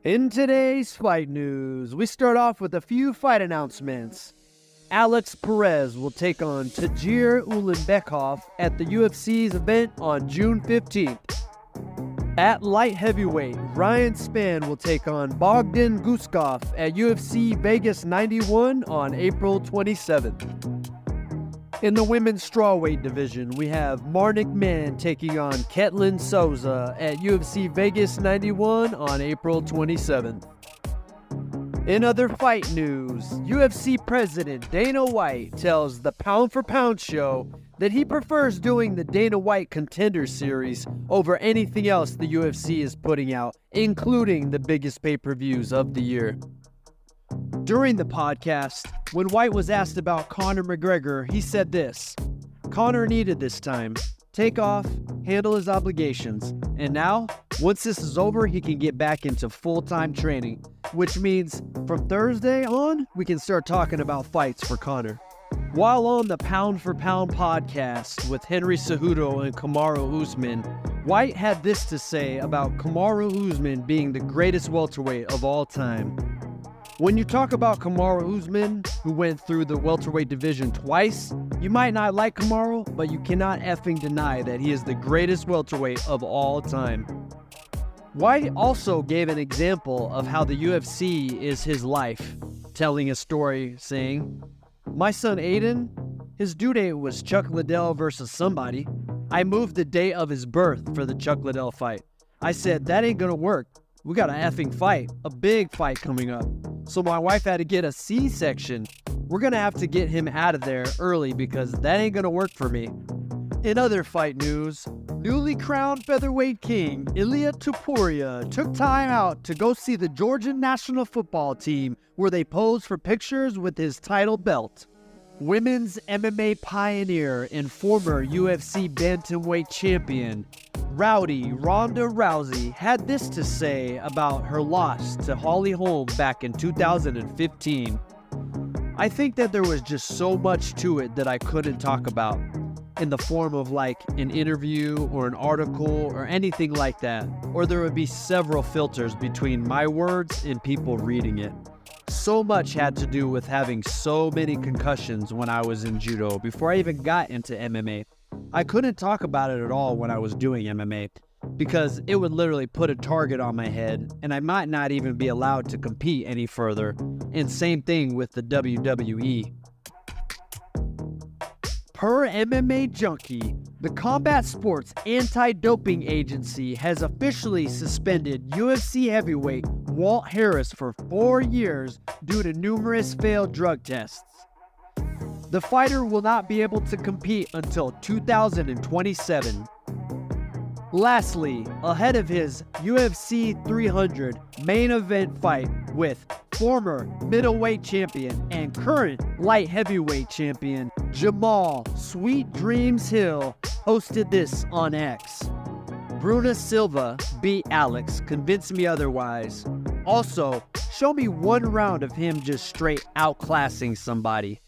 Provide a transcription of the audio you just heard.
In today's fight news, we start off with a few fight announcements. Alex Perez will take on Tagir Ulanbekov at the UFC's event on June 15th. At light heavyweight, Ryan Spann will take on Bogdan Guskov at UFC Vegas 91 on April 27th. In the women's strawweight division, we have Marnik Mann taking on Ketlin Souza at UFC Vegas 91 on April 27th. In other fight news, UFC President Dana White tells the Pound for Pound show that he prefers doing the Dana White Contender Series over anything else the UFC is putting out, including the biggest pay-per-views of the year. During the podcast, when White was asked about Conor McGregor, he said this: "Conor needed this time. Take off, handle his obligations, and now, once this is over, he can get back into full-time training, which means from Thursday on, we can start talking about fights for Conor." While on the Pound for Pound podcast with Henry Cejudo and Kamaru Usman, White had this to say about Kamaru Usman being the greatest welterweight of all time. "When you talk about Kamaru Usman, who went through the welterweight division twice, you might not like Kamaru, but you cannot effing deny that he is the greatest welterweight of all time." White also gave an example of how the UFC is his life, telling a story saying, "My son Aiden, his due date was Chuck Liddell versus somebody. I moved the date of his birth for the Chuck Liddell fight. I said, that ain't gonna work. We got a effing fight, a big fight coming up. So my wife had to get a C-section. We're gonna have to get him out of there early because that ain't gonna work for me." In other fight news, newly crowned featherweight king Ilia Topuria took time out to go see the Georgian national football team where they posed for pictures with his title belt. Women's MMA pioneer and former UFC bantamweight champion Rowdy Ronda Rousey had this to say about her loss to Holly Holm back in 2015. "I think that there was just so much to it that I couldn't talk about in the form of like an interview or an article or anything like that, or there would be several filters between my words and people reading it. So much had to do with having so many concussions when I was in judo before I even got into MMA. I couldn't talk about it at all when I was doing MMA because it would literally put a target on my head and I might not even be allowed to compete any further. And same thing with the WWE. Per MMA Junkie, the Combat Sports Anti-Doping Agency has officially suspended UFC heavyweight Walt Harris for 4 years due to numerous failed drug tests. The fighter will not be able to compete until 2027. Lastly, ahead of his UFC 300 main event fight with former middleweight champion and current light heavyweight champion Jamal Sweet Dreams Hill hosted this on X. "Bruna Silva beat Alex, convince me otherwise. Also, show me one round of him just straight outclassing somebody."